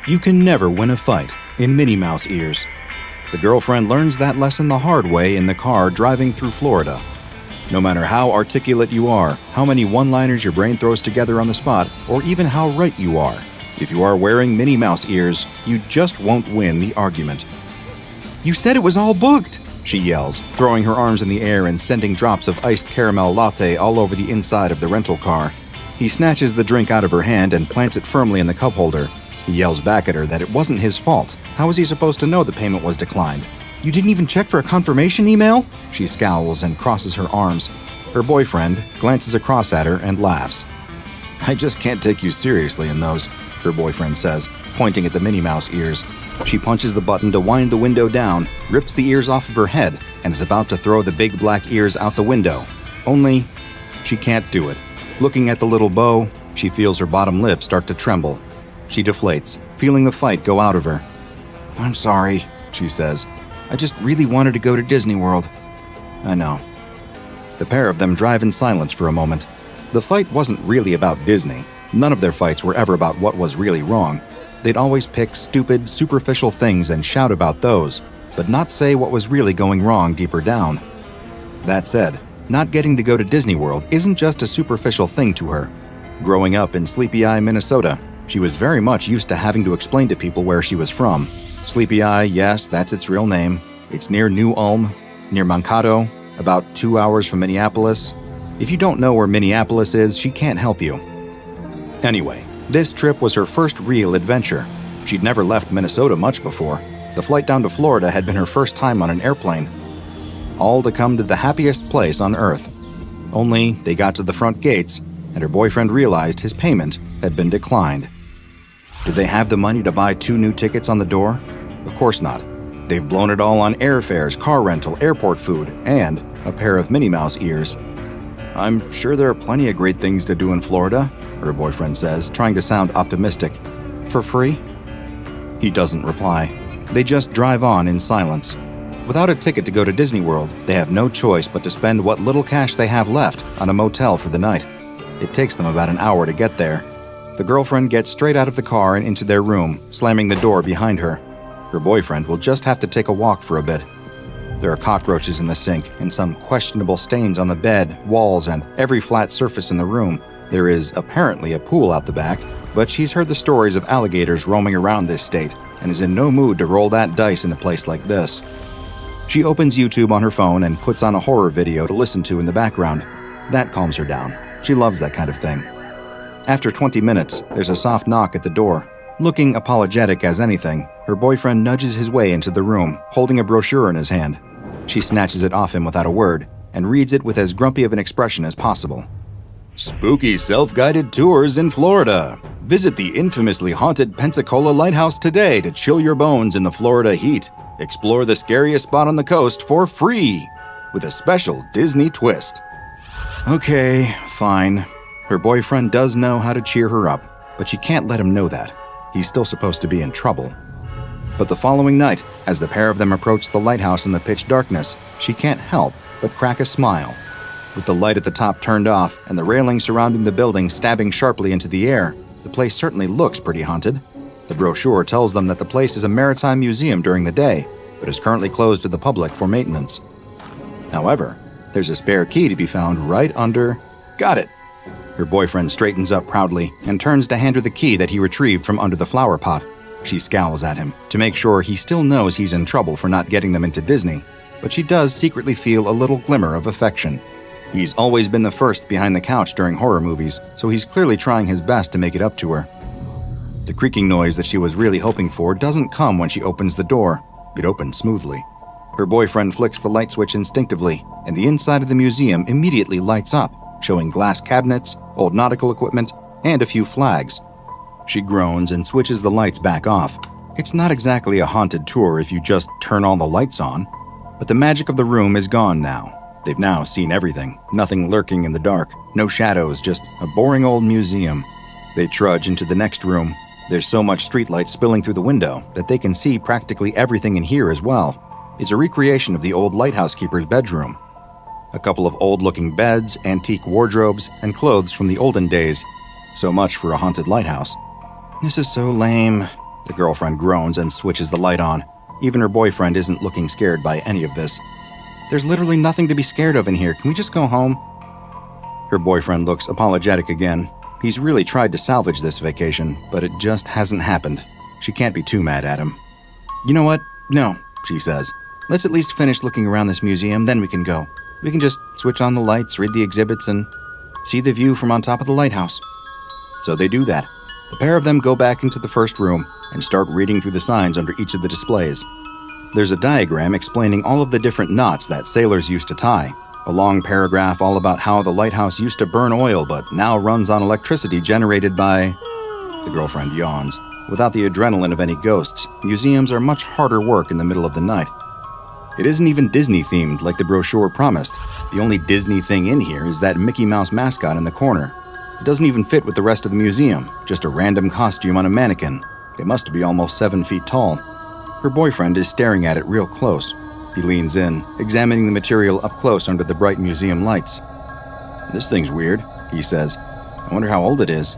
You can never win a fight in Minnie Mouse ears. The girlfriend learns that lesson the hard way in the car driving through Florida. No matter how articulate you are, how many one-liners your brain throws together on the spot, or even how right you are, if you are wearing Minnie Mouse ears, you just won't win the argument. "You said it was all booked!" she yells, throwing her arms in the air and sending drops of iced caramel latte all over the inside of the rental car. He snatches the drink out of her hand and plants it firmly in the cup holder. He yells back at her that it wasn't his fault. How was he supposed to know the payment was declined? "You didn't even check for a confirmation email?" She scowls and crosses her arms. Her boyfriend glances across at her and laughs. "I just can't take you seriously in those," her boyfriend says, pointing at the Minnie Mouse ears. She punches the button to wind the window down, rips the ears off of her head, and is about to throw the big black ears out the window. Only, she can't do it. Looking at the little bow, she feels her bottom lip start to tremble. She deflates, feeling the fight go out of her. "I'm sorry," she says. "I just really wanted to go to Disney World." "I know." The pair of them drive in silence for a moment. The fight wasn't really about Disney. None of their fights were ever about what was really wrong. They'd always pick stupid, superficial things and shout about those, but not say what was really going wrong deeper down. That said, not getting to go to Disney World isn't just a superficial thing to her. Growing up in Sleepy Eye, Minnesota, she was very much used to having to explain to people where she was from. Sleepy Eye, yes, that's its real name. It's near New Ulm, near Mankato, about 2 hours from Minneapolis. If you don't know where Minneapolis is, she can't help you. Anyway, this trip was her first real adventure. She'd never left Minnesota much before. The flight down to Florida had been her first time on an airplane. All to come to the happiest place on Earth. Only they got to the front gates, and her boyfriend realized his payment had been declined. Do they have the money to buy 2 new tickets on the door? Of course not. They've blown it all on airfares, car rental, airport food, and a pair of Minnie Mouse ears. "I'm sure there are plenty of great things to do in Florida," her boyfriend says, trying to sound optimistic. "For free?" He doesn't reply. They just drive on in silence. Without a ticket to go to Disney World, they have no choice but to spend what little cash they have left on a motel for the night. It takes them about an hour to get there. The girlfriend gets straight out of the car and into their room, slamming the door behind her. Her boyfriend will just have to take a walk for a bit. There are cockroaches in the sink and some questionable stains on the bed, walls, and every flat surface in the room. There is apparently a pool out the back, but she's heard the stories of alligators roaming around this state and is in no mood to roll that dice in a place like this. She opens YouTube on her phone and puts on a horror video to listen to in the background. That calms her down. She loves that kind of thing. After 20 minutes, there's a soft knock at the door. Looking apologetic as anything, her boyfriend nudges his way into the room, holding a brochure in his hand. She snatches it off him without a word and reads it with as grumpy of an expression as possible. "Spooky self-guided tours in Florida. Visit the infamously haunted Pensacola Lighthouse today to chill your bones in the Florida heat. Explore the scariest spot on the coast for free, with a special Disney twist." Okay, fine. Her boyfriend does know how to cheer her up, but she can't let him know that. He's still supposed to be in trouble. But the following night, as the pair of them approach the lighthouse in the pitch darkness, she can't help but crack a smile. With the light at the top turned off and the railing surrounding the building stabbing sharply into the air, the place certainly looks pretty haunted. The brochure tells them that the place is a maritime museum during the day, but is currently closed to the public for maintenance. However, there's a spare key to be found right under... Got it! Her boyfriend straightens up proudly and turns to hand her the key that he retrieved from under the flower pot. She scowls at him to make sure he still knows he's in trouble for not getting them into Disney, but she does secretly feel a little glimmer of affection. He's always been the first behind the couch during horror movies, so he's clearly trying his best to make it up to her. The creaking noise that she was really hoping for doesn't come when she opens the door. It opens smoothly. Her boyfriend flicks the light switch instinctively, and the inside of the museum immediately lights up, showing glass cabinets, old nautical equipment, and a few flags. She groans and switches the lights back off. It's not exactly a haunted tour if you just turn all the lights on, but the magic of the room is gone now. They've now seen everything, nothing lurking in the dark, no shadows, just a boring old museum. They trudge into the next room. There's so much streetlight spilling through the window that they can see practically everything in here as well. It's a recreation of the old lighthouse keeper's bedroom. A couple of old-looking beds, antique wardrobes, and clothes from the olden days. So much for a haunted lighthouse. "This is so lame," The girlfriend groans and switches the light on. Even her boyfriend isn't looking scared by any of this. There's literally nothing to be scared of in here. Can we just go home? Her boyfriend looks apologetic again. He's really tried to salvage this vacation, but it just hasn't happened. She can't be too mad at him. You know what? No, she says. Let's at least finish looking around this museum, then we can go. We can just switch on the lights, read the exhibits, and see the view from on top of the lighthouse. So they do that. The pair of them go back into the first room and start reading through the signs under each of the displays. There's a diagram explaining all of the different knots that sailors used to tie. A long paragraph all about how the lighthouse used to burn oil but now runs on electricity generated by... The girlfriend yawns. Without the adrenaline of any ghosts, museums are much harder work in the middle of the night. It isn't even Disney-themed like the brochure promised. The only Disney thing in here is that Mickey Mouse mascot in the corner. It doesn't even fit with the rest of the museum, just a random costume on a mannequin. It must be almost 7 feet tall. Her boyfriend is staring at it real close. He leans in, examining the material up close under the bright museum lights. This thing's weird, he says. I wonder how old it is.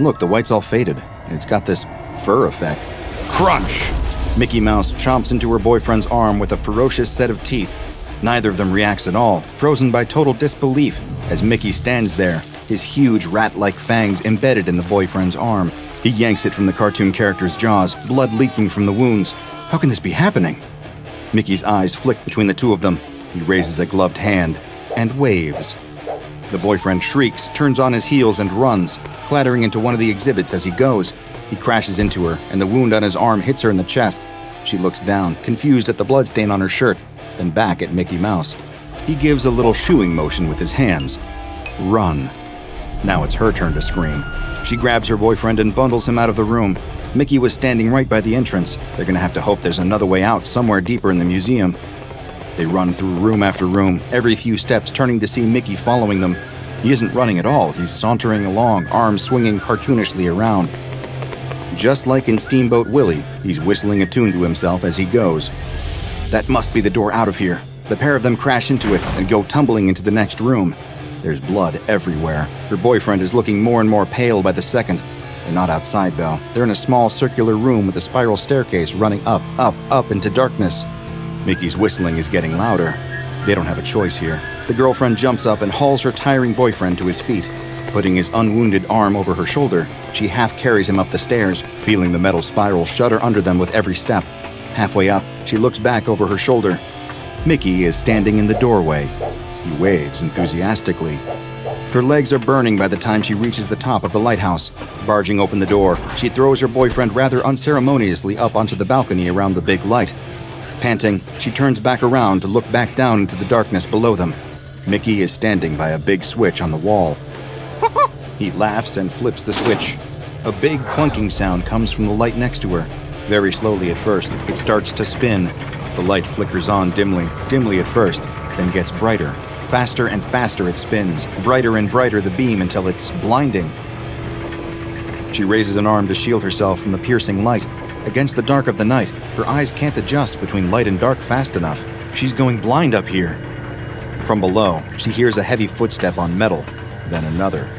Look, the white's all faded, and it's got this fur effect. Crunch! Mickey Mouse chomps into her boyfriend's arm with a ferocious set of teeth. Neither of them reacts at all, frozen by total disbelief, as Mickey stands there, his huge rat-like fangs embedded in the boyfriend's arm. He yanks it from the cartoon character's jaws, blood leaking from the wounds. How can this be happening? Mickey's eyes flick between the two of them. He raises a gloved hand and waves. The boyfriend shrieks, turns on his heels and runs, clattering into one of the exhibits as he goes. He crashes into her, and the wound on his arm hits her in the chest. She looks down, confused at the bloodstain on her shirt, then back at Mickey Mouse. He gives a little shooing motion with his hands. Run. Now it's her turn to scream. She grabs her boyfriend and bundles him out of the room. Mickey was standing right by the entrance. They're gonna have to hope there's another way out somewhere deeper in the museum. They run through room after room, every few steps turning to see Mickey following them. He isn't running at all. He's sauntering along, arms swinging cartoonishly around. Just like in Steamboat Willie, he's whistling a tune to himself as he goes. That must be the door out of here. The pair of them crash into it and go tumbling into the next room. There's blood everywhere. Her boyfriend is looking more and more pale by the second. They're not outside, though. They're in a small circular room with a spiral staircase running up, up, up into darkness. Mickey's whistling is getting louder. They don't have a choice here. The girlfriend jumps up and hauls her tiring boyfriend to his feet. Putting his unwounded arm over her shoulder, she half carries him up the stairs, feeling the metal spiral shudder under them with every step. Halfway up, she looks back over her shoulder. Mickey is standing in the doorway. He waves enthusiastically. Her legs are burning by the time she reaches the top of the lighthouse. Barging open the door, she throws her boyfriend rather unceremoniously up onto the balcony around the big light. Panting, she turns back around to look back down into the darkness below them. Mickey is standing by a big switch on the wall. He laughs and flips the switch. A big clunking sound comes from the light next to her. Very slowly at first, it starts to spin. The light flickers on dimly at first, then gets brighter. Faster and faster it spins, brighter and brighter the beam until it's blinding. She raises an arm to shield herself from the piercing light. Against the dark of the night, her eyes can't adjust between light and dark fast enough. She's going blind up here. From below, she hears a heavy footstep on metal, then another.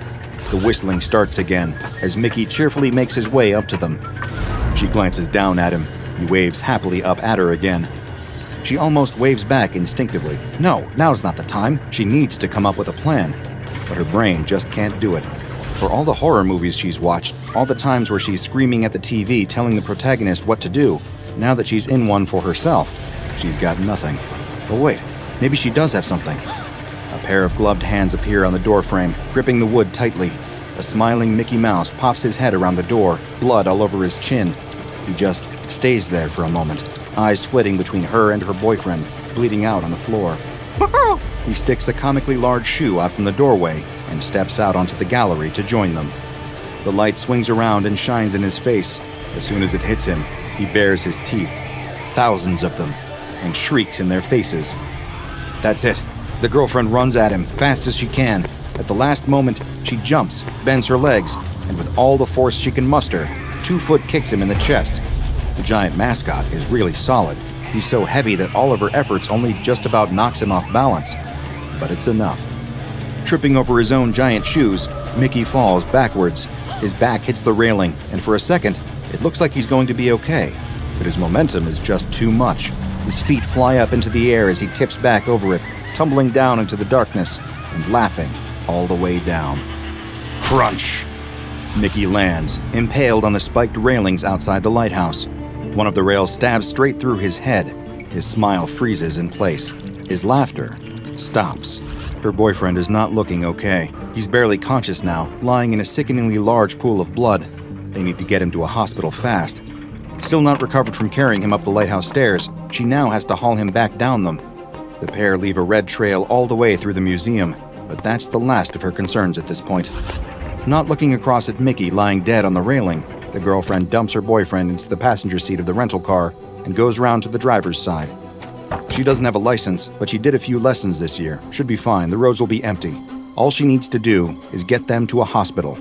The whistling starts again, as Mickey cheerfully makes his way up to them. She glances down at him. He waves happily up at her again. She almost waves back instinctively. No, now's not the time. She needs to come up with a plan. But her brain just can't do it. For all the horror movies she's watched, all the times where she's screaming at the TV telling the protagonist what to do, now that she's in one for herself, she's got nothing. But wait, maybe she does have something. A pair of gloved hands appear on the doorframe, gripping the wood tightly. A smiling Mickey Mouse pops his head around the door, blood all over his chin. He just stays there for a moment, eyes flitting between her and her boyfriend, bleeding out on the floor. He sticks a comically large shoe out from the doorway and steps out onto the gallery to join them. The light swings around and shines in his face. As soon as it hits him, he bares his teeth, thousands of them, and shrieks in their faces. That's it. The girlfriend runs at him, fast as she can. At the last moment, she jumps, bends her legs, and with all the force she can muster, 2-foot kicks him in the chest. The giant mascot is really solid. He's so heavy that all of her efforts only just about knocks him off balance. But it's enough. Tripping over his own giant shoes, Mickey falls backwards. His back hits the railing, and for a second, It looks like he's going to be okay, but his momentum is just too much. His feet fly up into the air as he tips back over it, tumbling down into the darkness and laughing all the way down. Crunch! Mickey lands, impaled on the spiked railings outside the lighthouse. One of the rails stabs straight through his head. His smile freezes in place. His laughter stops. Her boyfriend is not looking okay. He's barely conscious now, lying in a sickeningly large pool of blood. They need to get him to a hospital fast. Still not recovered from carrying him up the lighthouse stairs, she now has to haul him back down them. The pair leave a red trail all the way through the museum, but that's the last of her concerns at this point. Not looking across at Mickey lying dead on the railing, the girlfriend dumps her boyfriend into the passenger seat of the rental car and goes round to the driver's side. She doesn't have a license, but she did a few lessons this year. Should be fine, the roads will be empty. All she needs to do is get them to a hospital.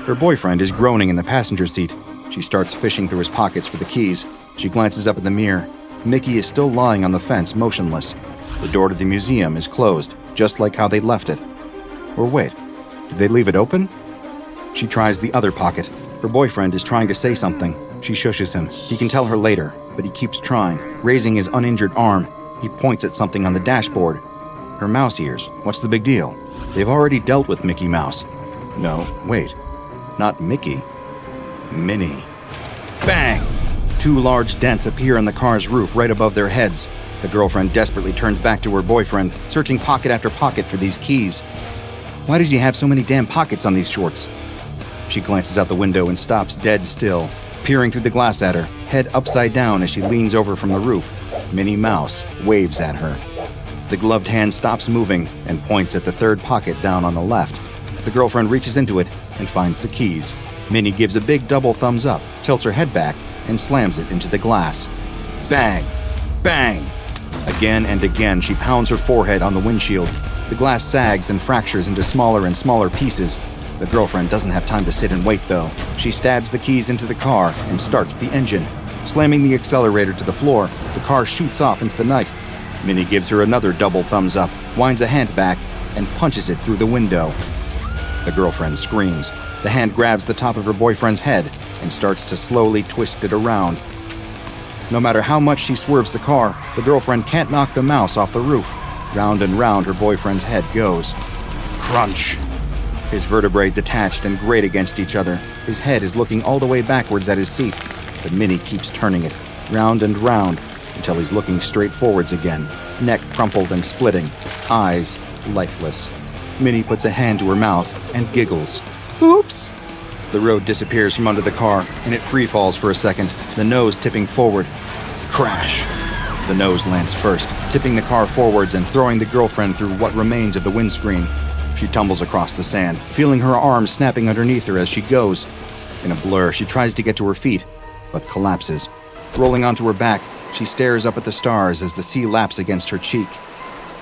Her boyfriend is groaning in the passenger seat. She starts fishing through his pockets for the keys. She glances up at the mirror. Mickey is still lying on the fence, motionless. The door to the museum is closed, just like how they left it. Or wait, did they leave it open? She tries the other pocket. Her boyfriend is trying to say something. She shushes him. He can tell her later, but he keeps trying. Raising his uninjured arm, he points at something on the dashboard. Her mouse ears. What's the big deal? They've already dealt with Mickey Mouse. No, wait. Not Mickey. Minnie. Bang! Two large dents appear on the car's roof right above their heads. The girlfriend desperately turns back to her boyfriend, searching pocket after pocket for these keys. Why does he have so many damn pockets on these shorts? She glances out the window and stops dead still, peering through the glass at her, head upside down as she leans over from the roof. Minnie Mouse waves at her. The gloved hand stops moving and points at the third pocket down on the left. The girlfriend reaches into it and finds the keys. Minnie gives a big double thumbs up, tilts her head back, and slams it into the glass. Bang! Bang! Again and again, she pounds her forehead on the windshield. The glass sags and fractures into smaller and smaller pieces. The girlfriend doesn't have time to sit and wait, though. She stabs the keys into the car and starts the engine. Slamming the accelerator to the floor, the car shoots off into the night. Minnie gives her another double thumbs up, winds a hand back, and punches it through the window. The girlfriend screams. The hand grabs the top of her boyfriend's head and starts to slowly twist it around. No matter how much she swerves the car, the girlfriend can't knock the mouse off the roof. Round and round her boyfriend's head goes. Crunch! His vertebrae detached and grate against each other. His head is looking all the way backwards at his seat, but Minnie keeps turning it, round and round, until he's looking straight forwards again, neck crumpled and splitting, eyes lifeless. Minnie puts a hand to her mouth and giggles. Oops! The road disappears from under the car, and it free falls for a second, the nose tipping forward. Crash! The nose lands first, tipping the car forwards and throwing the girlfriend through what remains of the windscreen. She tumbles across the sand, feeling her arms snapping underneath her as she goes. In a blur, she tries to get to her feet, but collapses. Rolling onto her back, she stares up at the stars as the sea laps against her cheek.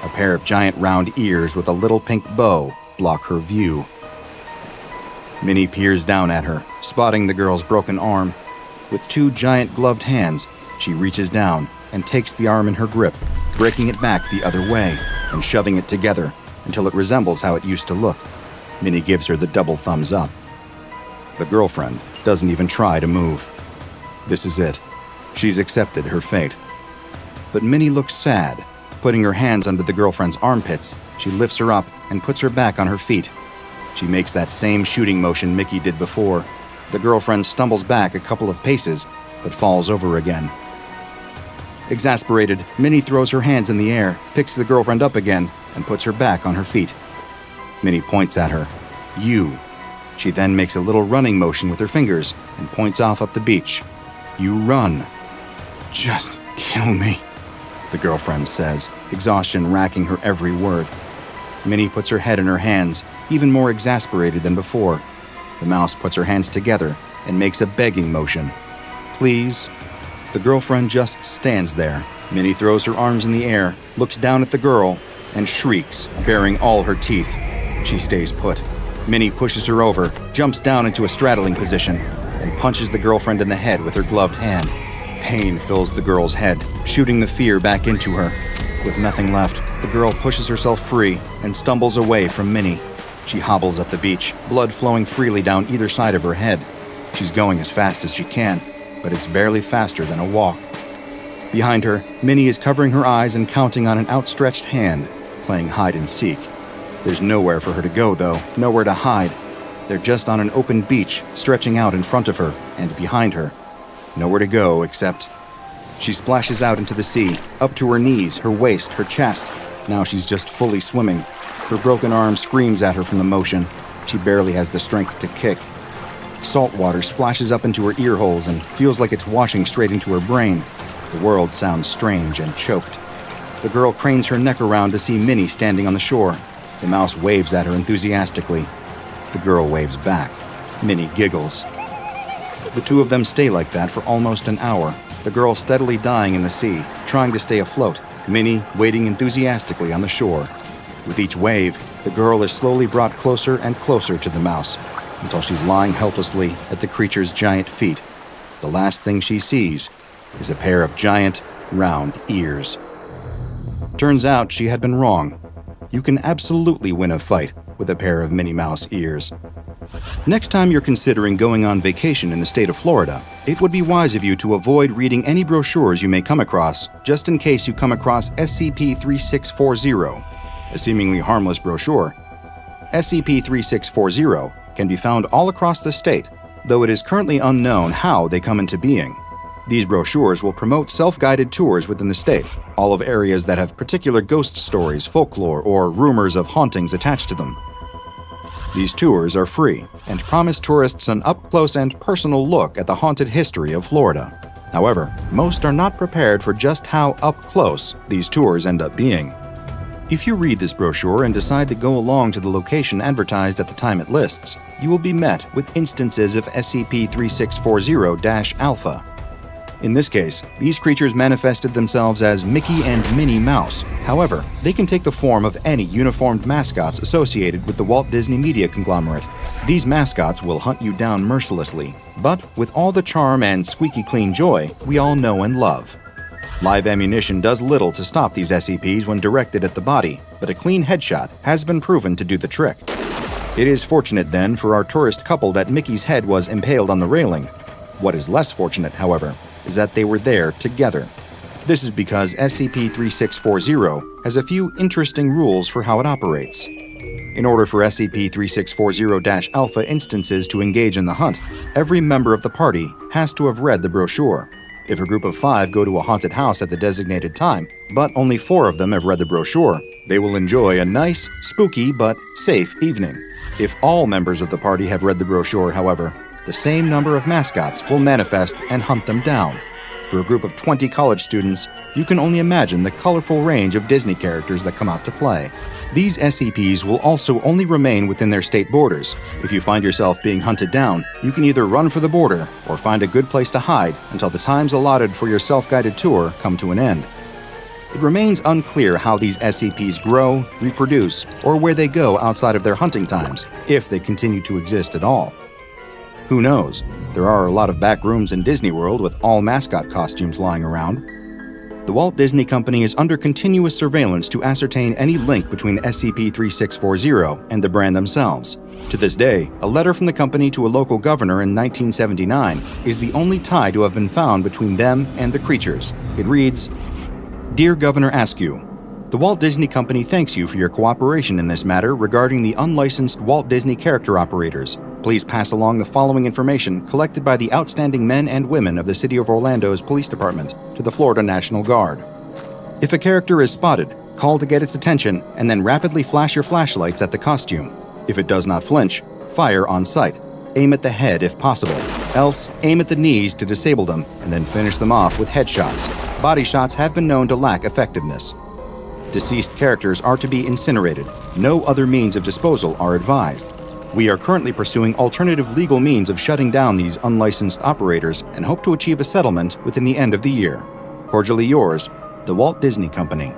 A pair of giant round ears with a little pink bow block her view. Minnie peers down at her, spotting the girl's broken arm. With two giant gloved hands, she reaches down and takes the arm in her grip, breaking it back the other way and shoving it together until it resembles how it used to look. Minnie gives her the double thumbs up. The girlfriend doesn't even try to move. This is it. She's accepted her fate. But Minnie looks sad. Putting her hands under the girlfriend's armpits, she lifts her up and puts her back on her feet. She makes that same shooting motion Mickey did before. The girlfriend stumbles back a couple of paces, but falls over again. Exasperated, Minnie throws her hands in the air, picks the girlfriend up again, and puts her back on her feet. Minnie points at her. You. She then makes a little running motion with her fingers and points off up the beach. You run. Just kill me, the girlfriend says, exhaustion racking her every word. Minnie puts her head in her hands, even more exasperated than before. The mouse puts her hands together and makes a begging motion. Please? The girlfriend just stands there. Minnie throws her arms in the air, looks down at the girl, and shrieks, baring all her teeth. She stays put. Minnie pushes her over, jumps down into a straddling position, and punches the girlfriend in the head with her gloved hand. Pain fills the girl's head, shooting the fear back into her. With nothing left, the girl pushes herself free and stumbles away from Minnie. She hobbles up the beach, blood flowing freely down either side of her head. She's going as fast as she can, but it's barely faster than a walk. Behind her, Minnie is covering her eyes and counting on an outstretched hand, playing hide and seek. There's nowhere for her to go, though, nowhere to hide. They're just on an open beach, stretching out in front of her and behind her. Nowhere to go except... She splashes out into the sea, up to her knees, her waist, her chest. Now she's just fully swimming. Her broken arm screams at her from the motion. She barely has the strength to kick. Salt water splashes up into her ear holes and feels like it's washing straight into her brain. The world sounds strange and choked. The girl cranes her neck around to see Minnie standing on the shore. The mouse waves at her enthusiastically. The girl waves back. Minnie giggles. The two of them stay like that for almost an hour, the girl steadily dying in the sea, trying to stay afloat, Minnie waiting enthusiastically on the shore. With each wave, the girl is slowly brought closer and closer to the mouse, until she's lying helplessly at the creature's giant feet. The last thing she sees is a pair of giant, round ears. Turns out she had been wrong. You can absolutely win a fight with a pair of Minnie Mouse ears. Next time you're considering going on vacation in the state of Florida, it would be wise of you to avoid reading any brochures you may come across, just in case you come across SCP-3640, a seemingly harmless brochure. SCP-3640 can be found all across the state, though it is currently unknown how they come into being. These brochures will promote self-guided tours within the state, all of areas that have particular ghost stories, folklore, or rumors of hauntings attached to them. These tours are free and promise tourists an up-close and personal look at the haunted history of Florida. However, most are not prepared for just how up-close these tours end up being. If you read this brochure and decide to go along to the location advertised at the time it lists, you will be met with instances of SCP-3640-Alpha. In this case, these creatures manifested themselves as Mickey and Minnie Mouse. However, they can take the form of any uniformed mascots associated with the Walt Disney Media conglomerate. These mascots will hunt you down mercilessly, but with all the charm and squeaky clean joy we all know and love. Live ammunition does little to stop these SCPs when directed at the body, but a clean headshot has been proven to do the trick. It is fortunate then for our tourist couple that Mickey's head was impaled on the railing. What is less fortunate, however, is that they were there together. This is because SCP-3640 has a few interesting rules for how it operates. In order for SCP-3640-Alpha instances to engage in the hunt, every member of the party has to have read the brochure. If a group of 5 go to a haunted house at the designated time, but only 4 of them have read the brochure, they will enjoy a nice, spooky, but safe evening. If all members of the party have read the brochure, however, the same number of mascots will manifest and hunt them down. For a group of 20 college students, you can only imagine the colorful range of Disney characters that come out to play. These SCPs will also only remain within their state borders. If you find yourself being hunted down, you can either run for the border or find a good place to hide until the times allotted for your self-guided tour come to an end. It remains unclear how these SCPs grow, reproduce, or where they go outside of their hunting times, if they continue to exist at all. Who knows? There are a lot of back rooms in Disney World with all mascot costumes lying around. The Walt Disney Company is under continuous surveillance to ascertain any link between SCP-3640 and the brand themselves. To this day, a letter from the company to a local governor in 1979 is the only tie to have been found between them and the creatures. It reads, "Dear Governor Askew, the Walt Disney Company thanks you for your cooperation in this matter regarding the unlicensed Walt Disney character operators. Please pass along the following information collected by the outstanding men and women of the City of Orlando's Police Department to the Florida National Guard. If a character is spotted, call to get its attention and then rapidly flash your flashlights at the costume. If it does not flinch, fire on sight. Aim at the head if possible. Else, aim at the knees to disable them and then finish them off with headshots. Body shots have been known to lack effectiveness. Deceased characters are to be incinerated. No other means of disposal are advised. We are currently pursuing alternative legal means of shutting down these unlicensed operators and hope to achieve a settlement within the end of the year. Cordially yours, the Walt Disney Company."